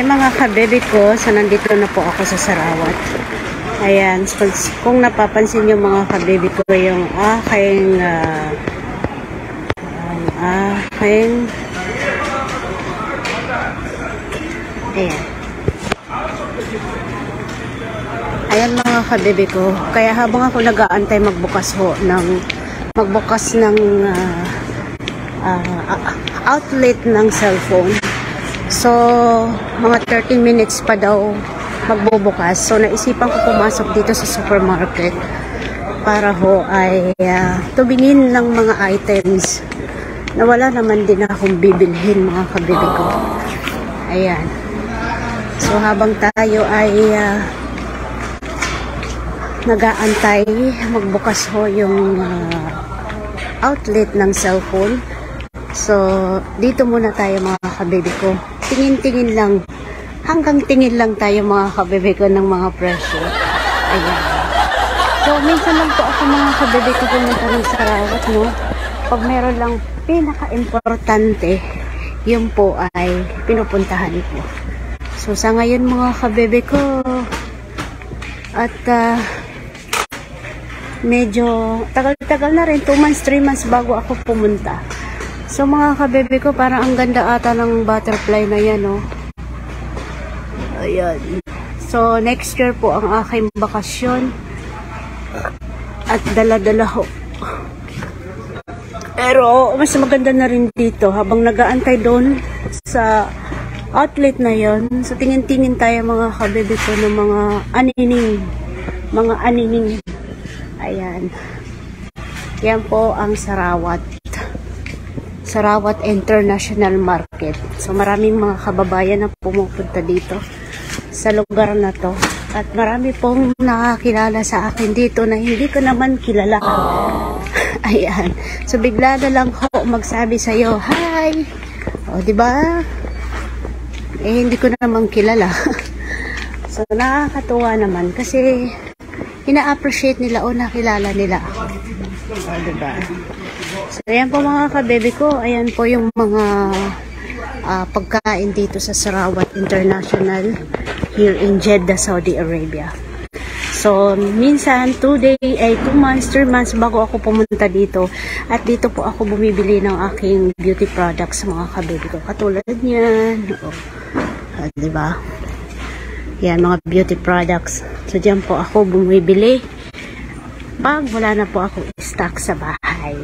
Ay mga kabebe ko, so nandito na po ako sa Sarawat. Ayan, so, kung napapansin nyo mga kabebe ko, yung aking ayan mga kabebe ko, kaya habang ako nag-aantay magbukas ng outlet ng cellphone. So, mga 30 minutes pa daw magbubukas. So, naisipan ko pumasok dito sa supermarket para ho ay tumingin ng mga items na wala naman din akong bibilhin mga kabebe ko. Ayan. So, habang tayo ay nag-aantay, magbukas ho yung outlet ng cellphone. So, dito muna tayo mga kabebe ko. Tingin-tingin lang. Hanggang tingin lang tayo mga kabebe ko ng mga presyo. Ayan. So, minsan lang po ako mga kabebe ko pumunta ng Sarawat, no? Pag meron lang pinaka-importante, yun po ay pinupuntahan ko. So, sa ngayon mga kabebe ko, at medyo tagal-tagal na rin, 2 months, 3 months bago ako pumunta. So mga kabebe ko, parang ang ganda ata ng butterfly na yan, no? Ayan. So next year po ang aking bakasyon. At dala-dala ho. Pero mas maganda na rin dito habang nag-aantay doon sa outlet na yon. So tingin-tingin tayo mga kabebe ko ng mga anining. Ayan. Yan po ang Sarawat International Market. So maraming mga kababayan na pumupunta dito sa lugar na to. At marami pong nakakilala sa akin dito na hindi ko naman kilala. Ayan. So bigla na lang ho magsabi sa iyo, "Hi." O di ba? Eh hindi ko naman kilala. So nakakatuwa naman kasi ina-appreciate nila o nakilala nila ako. O di ba? So, ayan po mga kabebe ko. Ayan po yung mga pagkain dito sa Sarawat International here in Jeddah, Saudi Arabia. So, minsan 2 months, 3 months bago ako pumunta dito. At dito po ako bumibili ng aking beauty products mga kabebe ko. Katulad niyan. Diba? Yan, mga beauty products. So, dyan po ako bumibili pag wala na po ako stock sa bahay.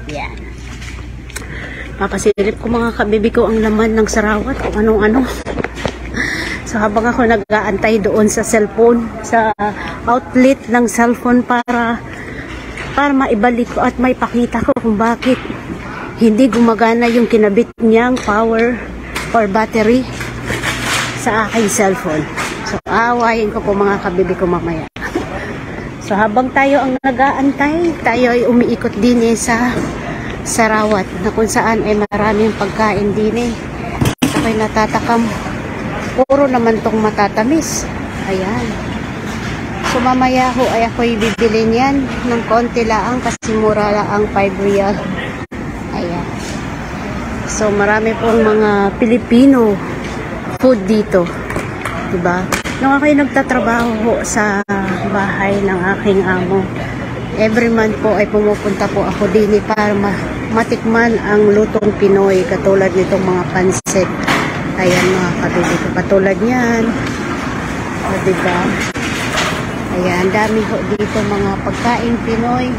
Yan. Papasilip ko mga kabebe ko ang laman ng Sarawat kung anong-ano. So habang ako nag-aantay doon sa cellphone, sa outlet ng cellphone para maibalik ko at maipakita ko kung bakit hindi gumagana yung kinabit niyang power or battery sa aking cellphone. So aawayin ko po mga kabebe ko mamaya. So habang tayo ang nag-aantay, tayo ay umiikot din sa Sarawat na kung saan ay maraming pagkain din ako'y natatakam. Puro naman tong matatamis. Ayan. So mamaya ho ay ako'y bibili niyan ng konti lang kasi mura lang ang 5 riyal. Ayan. So marami pong mga Pilipino food dito. Diba? Nung ako'y nagtatrabaho ho sa bahay ng aking amo, every month po ay pumupunta po ako din para matikman ang lutong Pinoy katulad nitong mga pansit. Ayan mga kabebe ko, katulad niyan. O diba? Ayan, dami ho dito mga pagkain Pinoy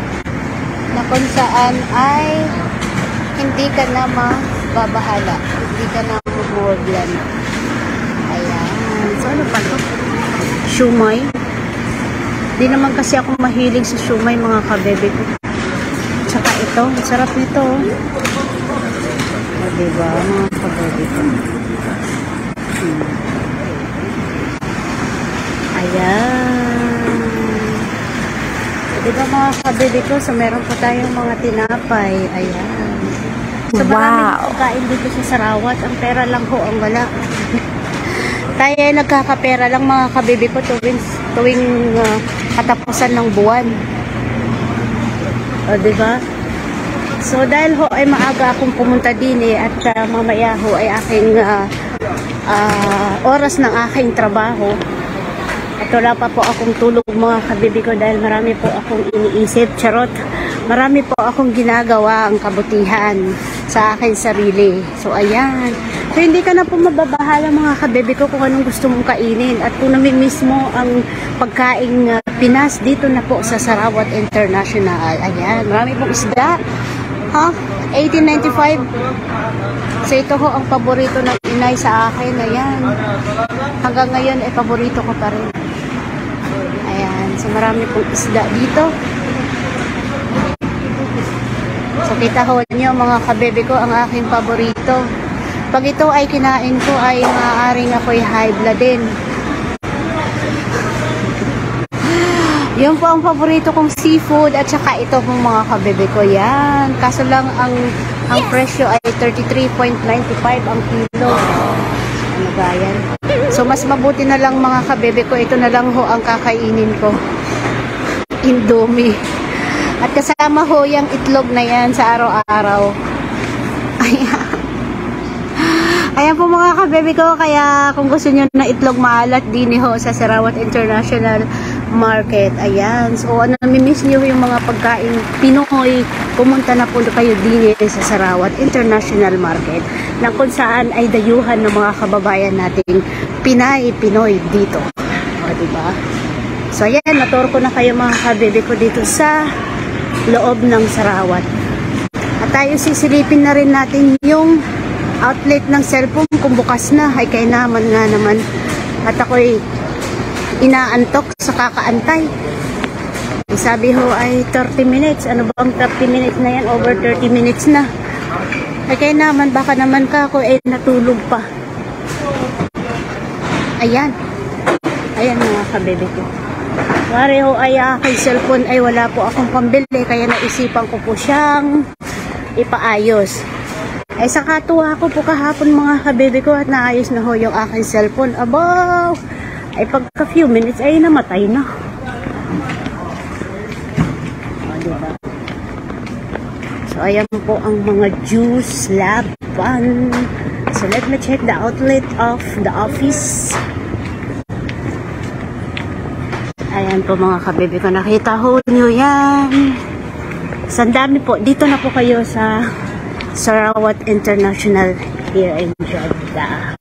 na kung saan ay hindi ka na mababahala, hindi ka na magmumurglan. Ayan. So ano pa to? Shumay. Di naman kasi ako mahilig sa shumay mga kabebe ko. Tsaka ito, sarap nito. O diba mga kabebe ko? Ayan. O diba mga kabebe ko? So meron po tayong mga tinapay. Ayan. So maraming pagkain dito sa Sarawat. Ang pera lang ho ang wala. Tayo ay nagkakapera lang mga kabebe ko tuwing katapusan ng buwan. O diba? So dahil ho ay maaga akong pumunta din at mamaya ho ay aking oras ng aking trabaho. At wala pa po akong tulog mga kabibi ko dahil marami po akong iniisip. Charot. Marami po akong ginagawa ang kabutihan sa akin sarili. So ayan. So hindi ka na po mababahala mga kabibi ko kung anong gusto mong kainin. At kung namimiss mo ang pagkaing Pinas, dito na po sa Sarawat International. Ayan. Marami pong isda. Ha? 1895. So ito ho ang paborito ng inay sa akin. Ayan. Hanggang ngayon ay paborito ko pa rin. Ayan. So marami pong isda dito. So kita ho nyo mga kabebe ko ang aking paborito. Pag ito ay kinain ko ay maaaring ako'y high blood din. Yun po ang paborito kong seafood at saka ito pong mga kabebe ko. Yan. Kaso lang ang presyo ay 33.95 ang kilo. Ano ba yan? So mas mabuti na lang mga kabebe ko. Ito na lang ho ang kakainin ko. Indomie. At kasama ho yung itlog na yan sa araw-araw. Ayan. Ayan po mga kabebe ko. Kaya kung gusto nyo na itlog maalat din ho sa Sarawat International Market. Ayan. So namimiss nyo yung mga pagkain Pinoy, pumunta na po kayo din sa Sarawat International Market na kung saan ay dayuhan ng mga kababayan nating Pinoy dito. O diba? So ayan, naturo ko na kayo mga kabebe ko dito sa loob ng Sarawat. At tayo sisilipin na rin natin yung outlet ng cellphone kung bukas na. Ay kay naman nga naman. At ako'y inaantok sa kakaantay. Sabi ho ay 30 minutes. Ano ba ang 30 minutes na yan? Over 30 minutes na. Ay kaya naman, baka naman ka ako ay natulog pa. Ayan. Ayan mga kabebe ko. Wari ho ay aking cellphone ay wala po akong pambili. Kaya naisipan ko po siyang ipaayos. Ay sa katuwa ko po kahapon mga kabebe ko at naayos na ho yung aking cellphone. Abaw! Ay pagka few minutes ay namatay na. O, diba? So ayan po ang mga juice, laban. So let me check the outlet of the office. Ayan po mga kabebe ko. Nakita ho nyo yan. Sandami po. Dito na po kayo sa Sarawat International here in Jeddah.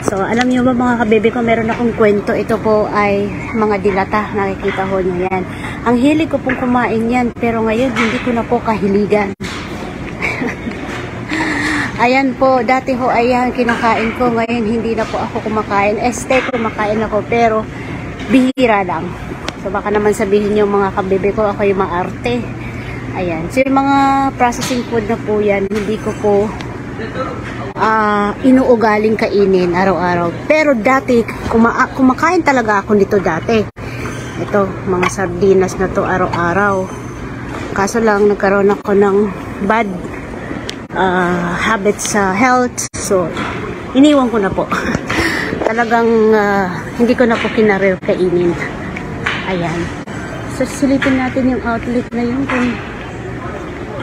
So, alam niyo ba mga kabebe ko, meron akong kwento. Ito po ay mga dilata. Nakikita ho niyo yan. Ang hilig ko pong kumain yan, pero ngayon hindi ko na po kahiligan. Ayan po, dati ho ayan kinakain ko. Ngayon hindi na po ako kumakain. Kumakain ako, pero bihira lang. So, baka naman sabihin niyo mga kabebe ko, ako yung maarte. Ayan. So, yung mga processing food na po yan, hindi ko po inuugaling kainin araw-araw. Pero dati, kumakain talaga ako nito dati. Ito, mga sardinas na to araw-araw. Kaso lang, nagkaroon ako ng bad habits sa health. So, iniwan ko na po. Talagang hindi ko na po kinarir kainin. Ayan. So, silipin natin yung outlet na yun kung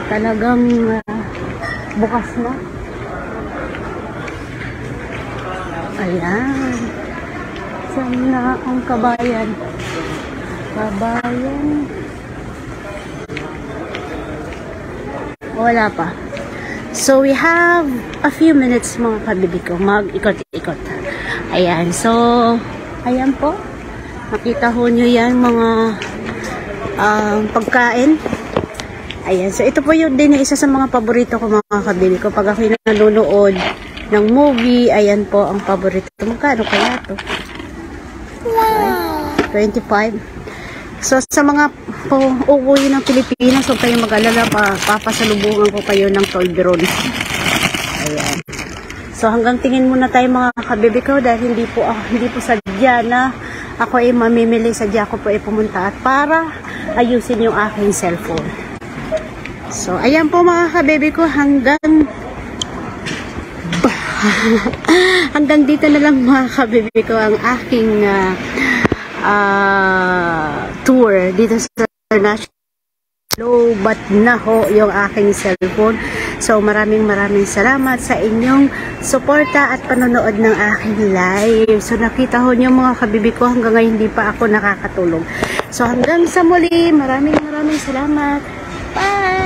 talagang bukas na. Ayan. Saan na ang kabayan? Kabayan. Wala pa. So, we have a few minutes mga kabibi ko. Mag-ikot-ikot. Ayan. So, ayan po. Nakita ho nyo yan mga pagkain. Ayan. So, ito po yung din isa sa mga paborito ko mga kabibi ko. Pag ako nanonood ng movie, ayan po ang paborito. Magkano kaya to? Wow! 25. So, sa mga po uuwi ng Pilipinas, huwag kayong mag-alala pa, papasalubungan ko kayo ng Tolderone. Ayan. So, hanggang tingin muna tayo mga kabibi ko dahil hindi po sadya na ako ay mamimili. Sadya ko po ay pumunta at para ayusin yung aking cellphone. So, ayan po mga kabibi ko hanggang hanggang dito na lang mga kabibi ko ang aking tour dito sa National. But na ho yung aking cellphone. So maraming salamat sa inyong suporta at panonood ng aking live. So nakita ho niyo mga kabibi ko, hanggang ngayon hindi pa ako nakakatulog. So hanggang sa muli, maraming salamat. Bye!